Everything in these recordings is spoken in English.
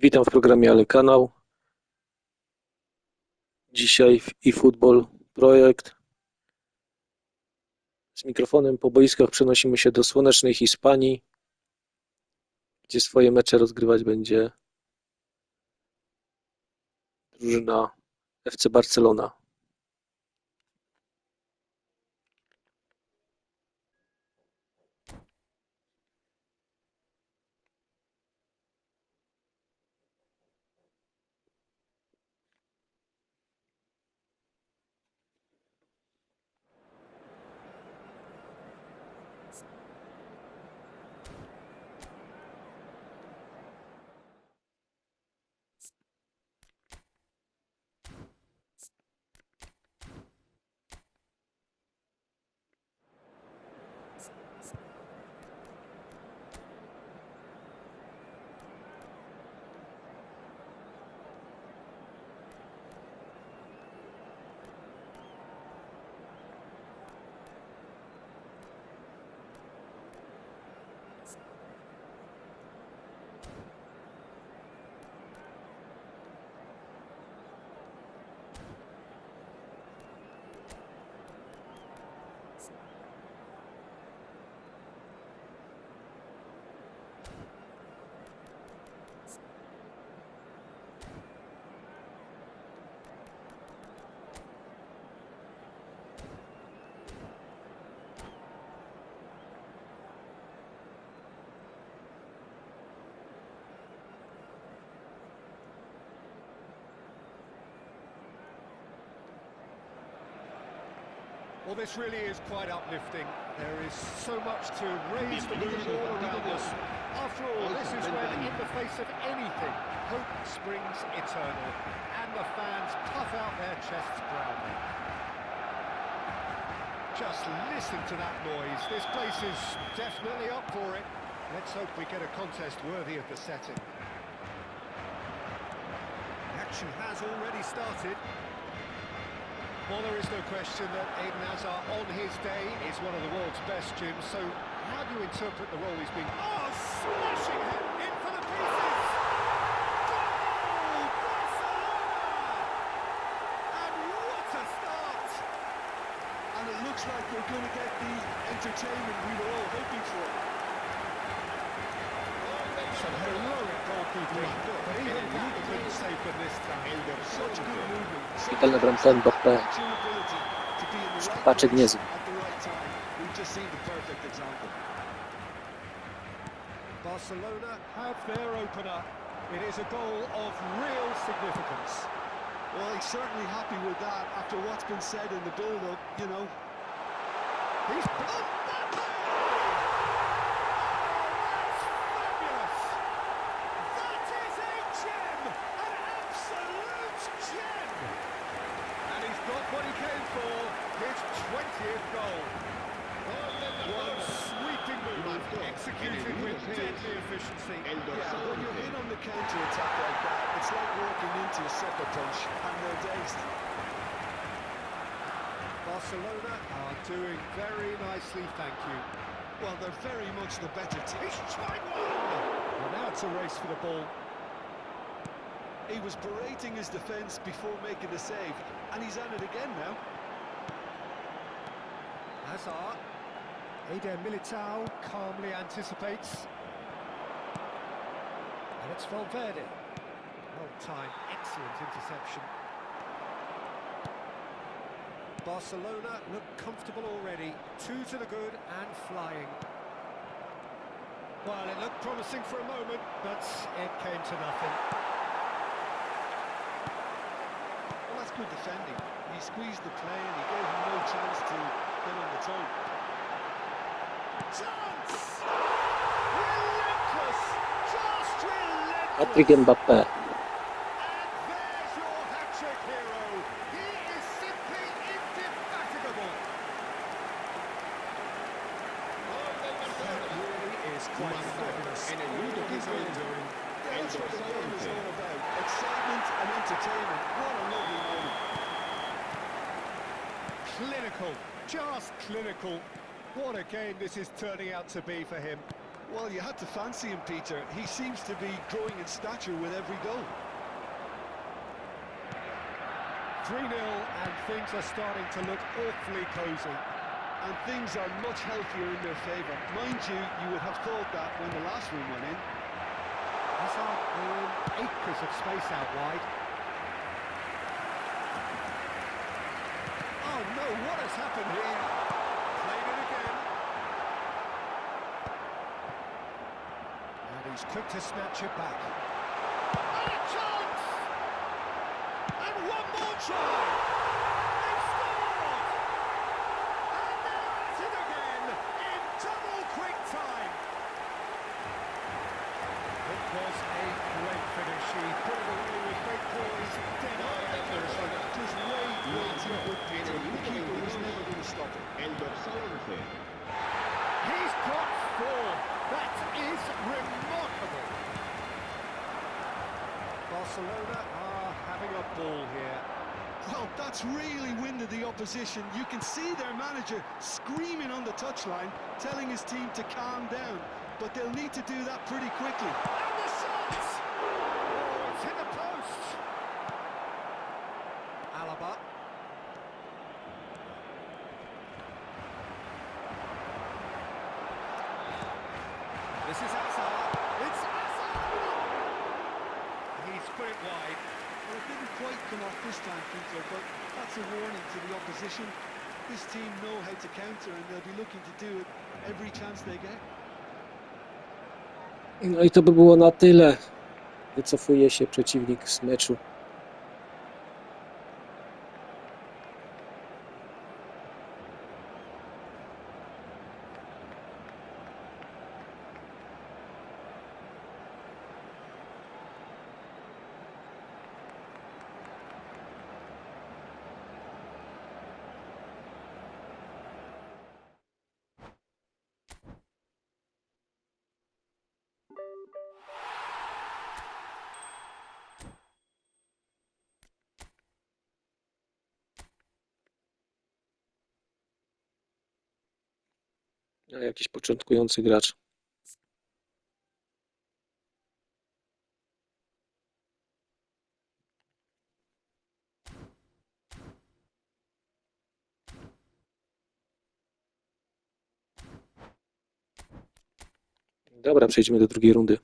Witam w programie Ale Kanał. Dzisiaj w eFootball projekt. Z mikrofonem po boiskach przenosimy się do słonecznej Hiszpanii, gdzie swoje mecze rozgrywać będzie drużyna FC Barcelona. Well, this really is quite uplifting. There is so much to raise the mood all around us. After all, this is when, in the face of anything, hope springs eternal, and the fans puff out their chests proudly. Just listen to that noise. This place is definitely up for it. Let's hope we get a contest worthy of the setting. The action has already started. Well, there is no question that Eden Hazard, on his day, is one of the world's best, Jim. So, how do you interpret the role he's been... Oh, smashing it in for the pieces! Goal! Barcelona! And what a start! And it looks like they're going to get the entertainment we were all hoping for. Some heroic goalkeeping, but even that couldn't save them this time. Such good movement. Kapitalna bramka Mbappé. Paczek niezły. We've just seen the perfect example. Barcelona have their opener. It is a goal of real significance. Well, he's certainly happy with that after what's been said in the build-up, you know. He's... what he came for, his 20th goal. One sweeping move, executed with deadly efficiency. Yeah, when you're in on the counter-attack like that, it's like walking into a sucker punch, and they're dazed. Barcelona are doing very nicely, thank you. Well, they're very much the better team. He's tried one! Well, now it's a race for the ball. He was berating his defence before making the save, and he's at it again now. Hazard. Eder Militao calmly anticipates. And it's Valverde. Well timed, excellent interception. Barcelona look comfortable already. 2 to the good and flying. Well, it looked promising for a moment, but it came to nothing. Good defending. He squeezed the play and he gave him no chance to get on the toe. Chance! Relentless! Just relentless! Hat-trick Mbappé. And there's your hat-trick hero. He is simply indefatigable. That really is quite fabulous. What he's been doing. That's what the game is all about. Excitement and entertainment. What a lovely moment. Clinical, just clinical. What a game this is turning out to be for him. Well, you had to fancy him, Peter. He seems to be growing in stature with every goal. 3-0 and things are starting to look awfully cosy. And things are much healthier in their favour. Mind you, you would have thought that when the last one went in. Hazard in acres of space out wide. Oh no, what has happened here? Played it again. And he's quick to snatch it back. And a chance! And one more try! They scored! And they're at it again in double quick time. It was a great finish. He put it away with great poise, dead eye accuracy. Just way too good, Peter. The keeper was never going to stop it. El dorsal 11. He's got 4. That is remarkable. Barcelona are having a ball here. Well, that's really winded the opposition. You can see their manager screaming on the touchline, telling his team to calm down. But they'll need to do that pretty quickly. And the shot! Oh, it's hit the post. Alaba. This is Hazard. It's Hazard! He's put it wide. Well, it didn't quite come off this time, Peter, but that's a warning to the opposition. This team know how to counter, and they'll be looking to do it every chance they get. No i to by było na tyle. Wycofuje się przeciwnik z meczu. A jakiś początkujący gracz. Dobra, przejdźmy do drugiej rundy.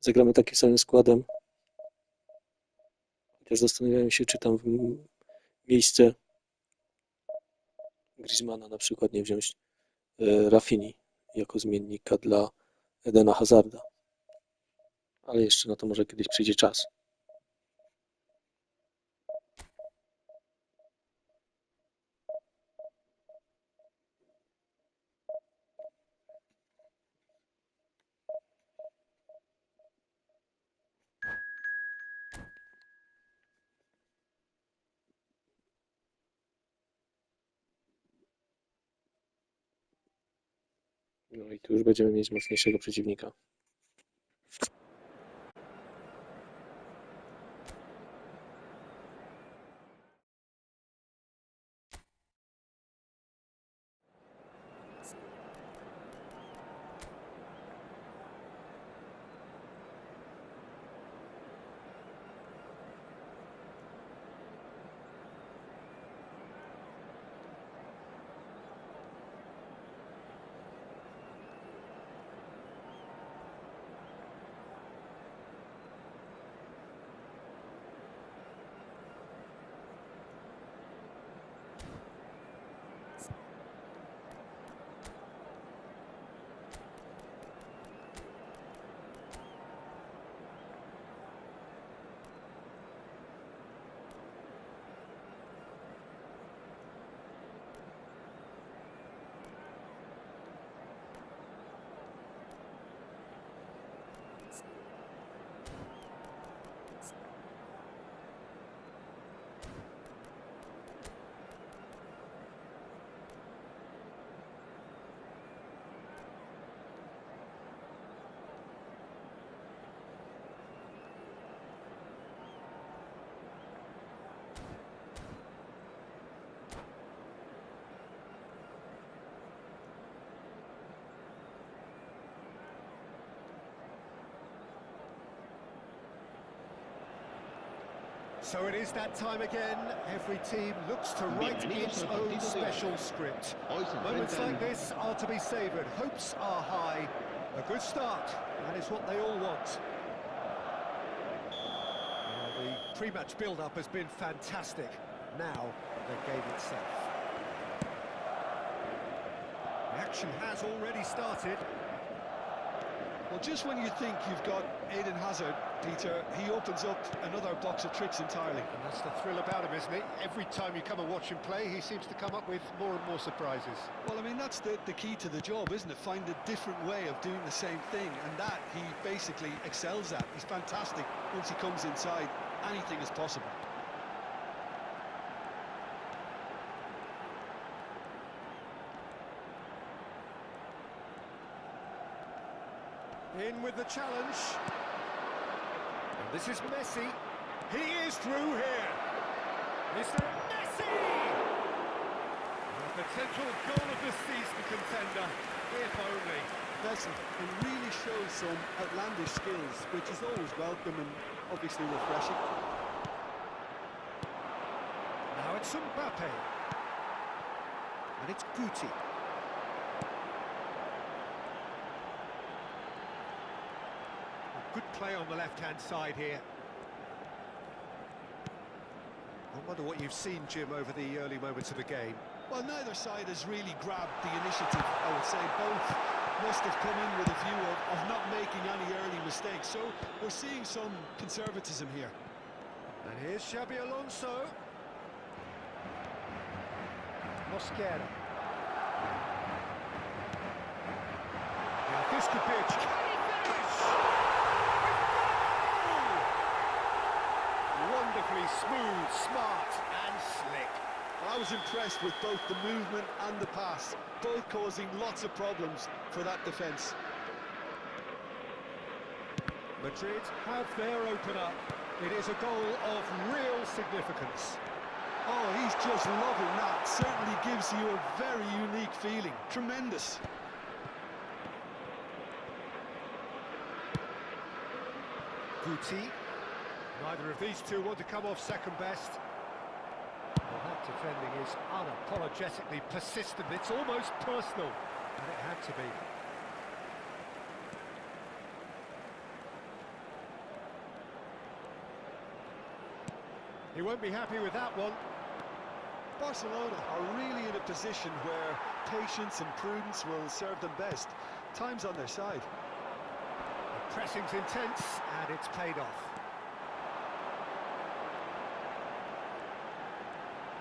Zagramy takim samym składem. Też zastanawiałem się, czy tam w miejsce Griezmana na przykład nie wziąć Rafini jako zmiennika dla Edena Hazarda. Ale jeszcze na to może kiedyś przyjdzie czas. No i tu już będziemy mieć mocniejszego przeciwnika. So it is that time again. Every team looks to write its own special script. Moments like this are to be savoured. Hopes are high. A good start. That is what they all want. Well, the pre-match build-up has been fantastic. Now, the game itself. The action has already started. Well, just when you think you've got Eden Hazard, Peter, he opens up another box of tricks entirely. And that's the thrill about him, isn't it? Every time you come and watch him play, he seems to come up with more and more surprises. Well, I mean, that's the key to the job, isn't it? Find a different way of doing the same thing, and that he basically excels at. He's fantastic. Once he comes inside, anything is possible. In with the challenge. And this is Messi. He is through here. Mr. Messi! A potential goal of the season contender, if only. Messi, it really shows some outlandish skills, which is always welcome and obviously refreshing. Now it's Mbappe. And it's Guti. Good play on the left-hand side here. I wonder what you've seen, Jim, over the early moments of the game. Well, neither side has really grabbed the initiative, I would say. Both must have come in with a view of not making any early mistakes. So we're seeing some conservatism here. And here's Xabi Alonso. Mosquera. Now this could be a... Can he finish? Wonderfully smooth, smart and slick. I was impressed with both the movement and the pass, both causing lots of problems for that defence. Madrid have their opener. It is a goal of real significance. Oh, he's just loving that. Certainly gives you a very unique feeling. Tremendous. Guti. Neither of these two want to come off second best. Well, that defending is unapologetically persistent. It's almost personal. And it had to be. He won't be happy with that one. Barcelona are really in a position where patience and prudence will serve them best. Time's on their side. The pressing's intense, and it's paid off.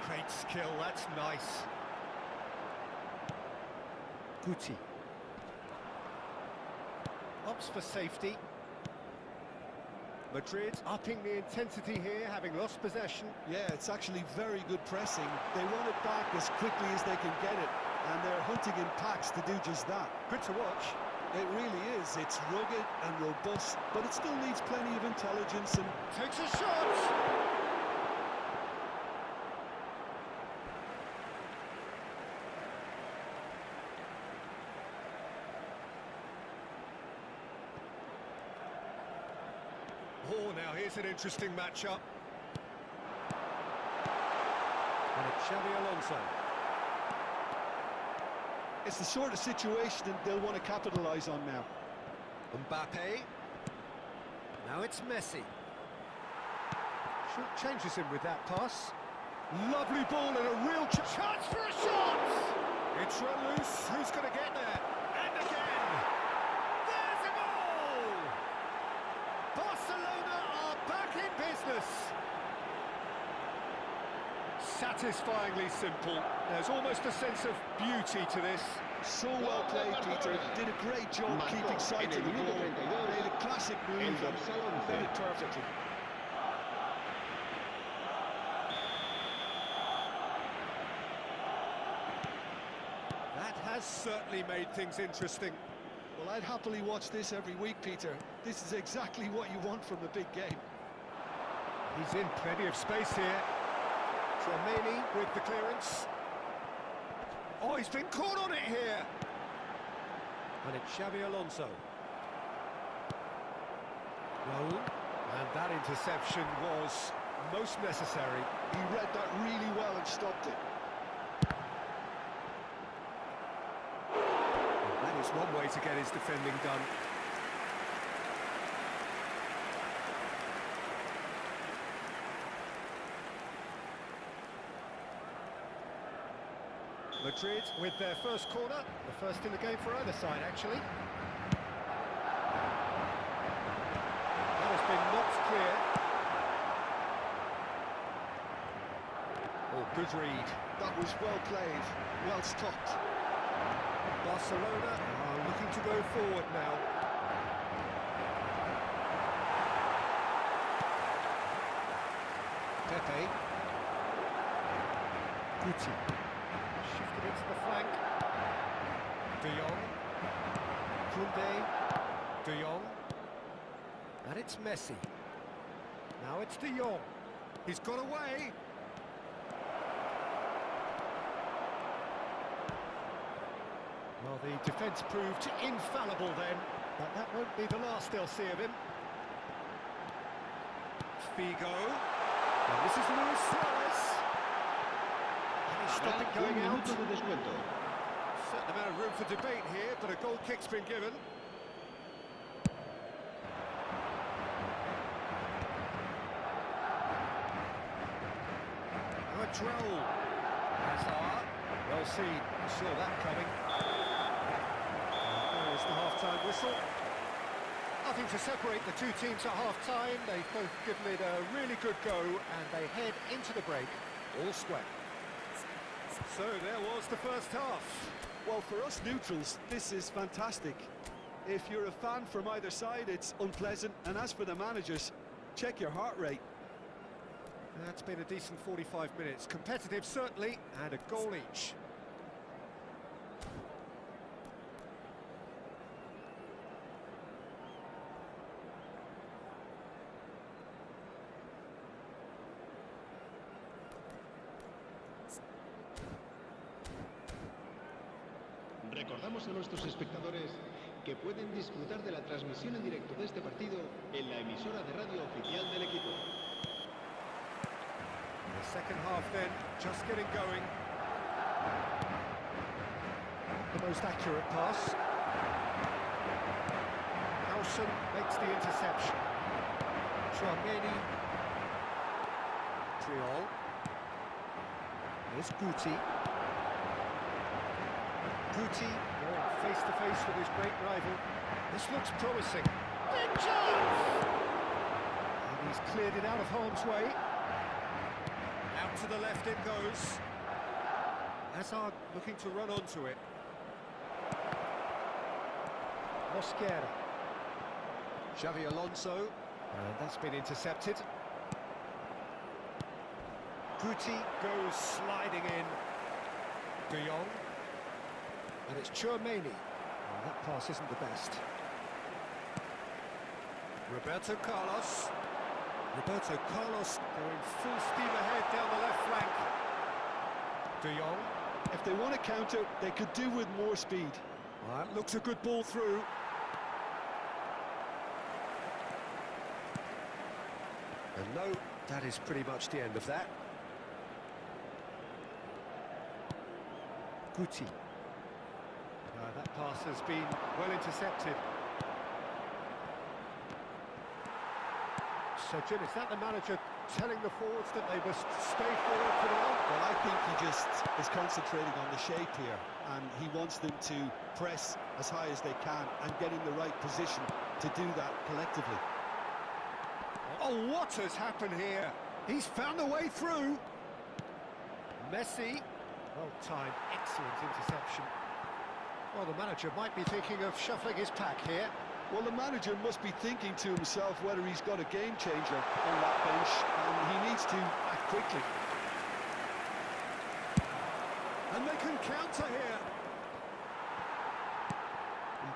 Great skill, that's nice. Guti. Opts for safety. Madrid upping the intensity here, having lost possession. Yeah, it's actually very good pressing. They want it back as quickly as they can get it, and they're hunting in packs to do just that. Good to watch. It really is. It's rugged and robust, but it still needs plenty of intelligence and... Takes a shot! Oh, now here's an interesting matchup. And it's Xabi Alonso. It's the sort of situation they'll want to capitalise on now. Mbappe. Now it's Messi. Short changes him with that pass. Lovely ball and a real chance for a shot! It's run loose. Who's going to get there? And again! There's a goal! Barcelona are back in business. Satisfyingly simple. There's almost a sense of beauty to this. So well played, Peter. Did a great job keeping sight of the ball. Made a classic move and did it perfectly. That has certainly made things interesting. Well, I'd happily watch this every week, Peter. This is exactly what you want from a big game. He's in plenty of space here. Tchouaméni with the clearance. Oh, he's been caught on it here. And it's Xabi Alonso. Raul. And that interception was most necessary. He read that really well and stopped it. That is one way to get his defending done. Madrid with their first corner, the first in the game for either side, actually. That has been knocked clear. Oh, good read. That was well played, well stopped. Barcelona are looking to go forward now. Pepe. Guti. Shifted into the flank. De Jong. Koundé. De Jong. And it's Messi. Now it's De Jong. He's got away. Well, the defence proved infallible then, but that won't be the last they'll see of him. Figo. And this is Luis Suarez. Can he stop it going out? Certain amount of room for debate here, but a goal kick's been given. Droll. Hazard. Well seen. Saw that coming. There's the half-time whistle. Nothing to separate the two teams at half-time. They've both given it a really good go, and they head into the break all square. So there was the first half. Well, for us neutrals, this is fantastic. If you're a fan from either side, it's unpleasant. And as for the managers, check your heart rate. That's been a decent 45 minutes. Competitive, certainly, and a goal each. Recordamos a nuestros espectadores que pueden disfrutar de la transmisión en directo de este partido en la emisora de radio oficial del equipo. The second half then, just getting going. The most accurate pass. Howson makes the interception. Chouameni. Triol. Here's Guti. Guti going face-to-face with his great rival. This looks promising. Big chance! And he's cleared it out of harm's way. Out to the left it goes. Hazard looking to run onto it. Mosquera. Xavi Alonso. And that's been intercepted. Guti goes sliding in. De Jong. And it's Chouameni. Well, that pass isn't the best. Roberto Carlos. Roberto Carlos going full steam ahead down the left flank. De Jong. If they want to counter, they could do with more speed. Well, that looks a good ball through. And no, that is pretty much the end of that. Guti. That pass has been well intercepted. So, Jim, is that the manager telling the forwards that they must stay forward for now? Well, I think he just is concentrating on the shape here, and he wants them to press as high as they can and get in the right position to do that collectively. Oh, what has happened here? He's found a way through. Messi. Well timed, excellent interception. Well, the manager might be thinking of shuffling his pack here. Well, the manager must be thinking to himself whether he's got a game changer on that bench, and he needs to act quickly. And they can counter here.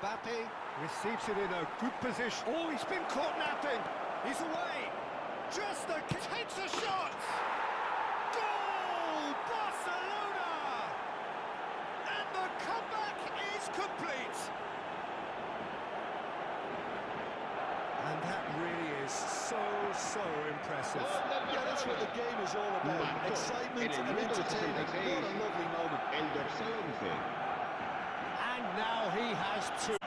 Mbappe receives it in a good position. Oh, he's been caught napping. He's away. Just takes a shot. Goal, Barcelona! And the comeback is complete. And that really is so so impressive. Yeah, that's what the game is all about. Excitement and entertainment. What a lovely moment. El dorsal 11. And now he has two.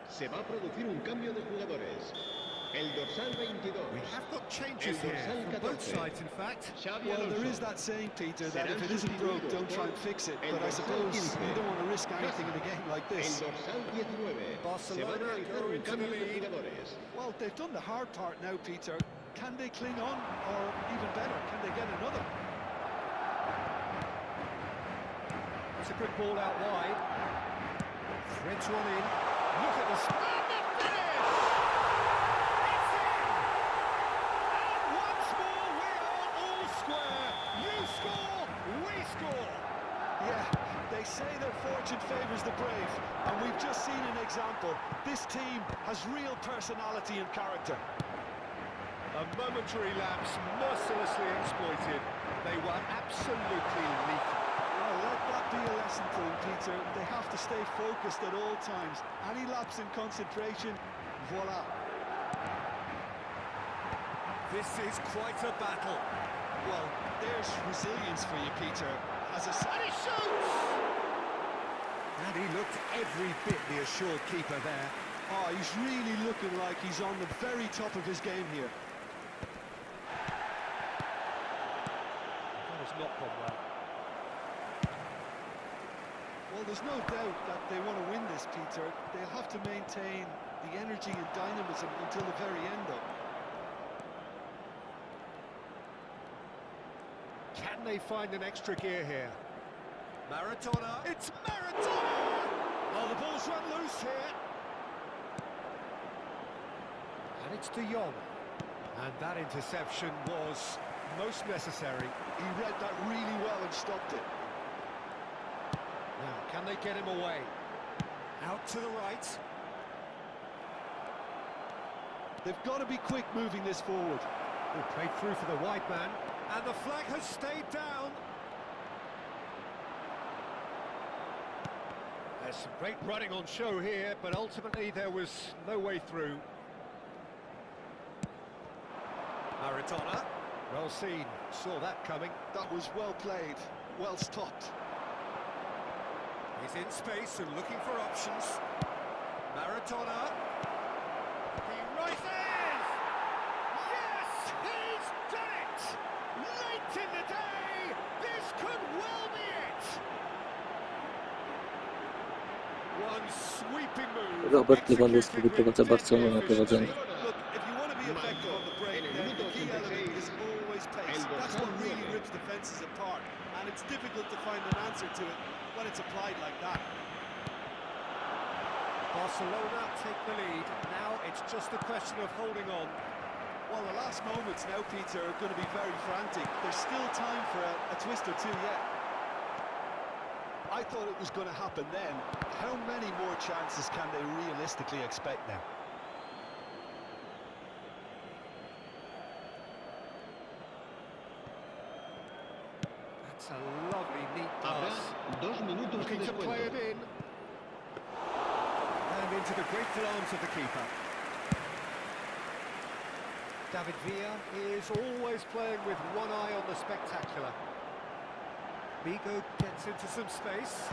Se va a producir un cambio de jugadores. El dorsal 22. We have got changes El here dorsal from both 14. sides, in fact. Xavi Well, there Alonso. is that saying, Peter, that Serán if it isn't broke, sustituidos don't try and por fix it. el But I dorsal suppose 15. you don't want to risk anything in a game like El this. dorsal 19. Se va a Barcelona realizar go un into cambio the de lead. jugadores. Well, they've done the hard part now, Peter. Can they cling on? Or even better, can they get another? It's a good ball out wide. Threads one in. Look at the splendid finish! It's in! And once more we are all square. You score, we score. Yeah, they say that fortune favours the brave, and we've just seen an example. This team has real personality and character. A momentary lapse mercilessly exploited. They were absolutely lethal. Well, let that be a lesson to them, Peter. They have to stay focused at all times. Any lapse in concentration, voila. This is quite a battle. Well, there's resilience for you, Peter. And he shoots! And he looked every bit the assured keeper there. Oh, he's really looking like he's on the very top of his game here. That has not gone well. Well, there's no doubt that they want to win this, Peter. They'll have to maintain the energy and dynamism until the very end, though. Can they find an extra gear here? Maradona, it's Maradona! Oh, the ball's run loose here. And it's De Jong. And that interception was most necessary. He read that really well and stopped it. Now, can they get him away? Out to the right. They've got to be quick moving this forward. Oh, played through for the wide man. And the flag has stayed down. There's some great running on show here, but ultimately there was no way through. Maradona. Well seen. Saw that coming. That was well played, well stopped. He's in space and looking for options. Maradona. He rises! Yes, he's done it! Late in the day, this could well be it! One sweeping move. Robert Lewandowski executed with wyprowadza Barcelonę na deadly prowadzenie. efficiency. Look, if you want to be effective on the break, then the key element is always pace. That's what really rips defences apart, and it's difficult to find an answer to it when it's applied like that. Barcelona take the lead. Now it's just a question of holding on. Well, the last moments now, Peter, are going to be very frantic. There's still time for a twist or two yet. I thought it was going to happen then. How many more chances can they realistically expect now? That's a lovely, neat Habrá pass. 2 minutos de Looking to play descuento. it in. And into the grateful arms of the keeper. David Villa is always playing with one eye on the spectacular. Migo gets into some space.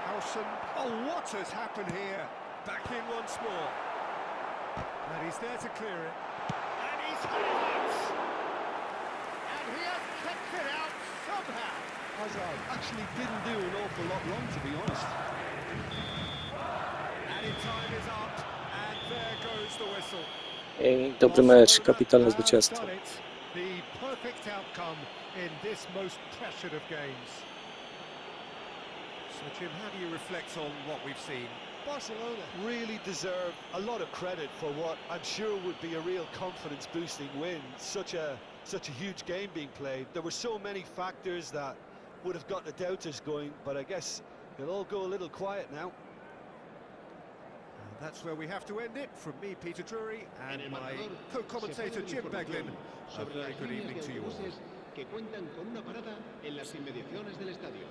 Howson. Oh, what has happened here? Back in once more. And he's there to clear it. And he's had it! And he has kept it out somehow. Hazard actually didn't do an awful lot wrong, to be honest. Added time is up, and there goes the whistle. I dobry mecz, kapitalne zwycięstwo. Barcelona have done it. The perfect outcome in this most pressured of games. So, Jim, how do you reflect on what we've seen? Barcelona really deserve a lot of credit for what I'm sure would be a real confidence-boosting win. Such a huge game being played. There were so many factors that would have got the doubters going, but I guess they'll all go a little quiet now. And that's where we have to end it. From me, Peter Drury, En el and my marcador, co-commentator se puede Jim ver Beglin. información A sobre very las good líneas evening de to you all. autobuses que cuentan con una parada en las inmediaciones del estadio.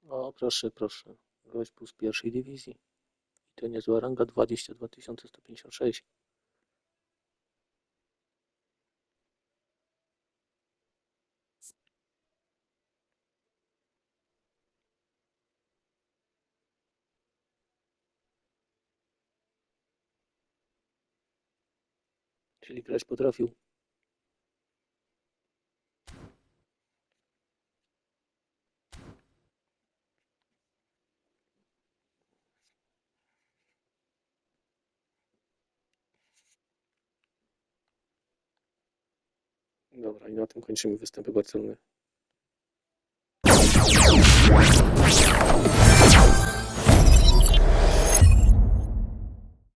O, proszę, proszę. Gość był z pierwszej dywizji. I to niezła ranga 22 156. Czyli grać potrafił. Dobra, i na tym kończymy występy Barcelony.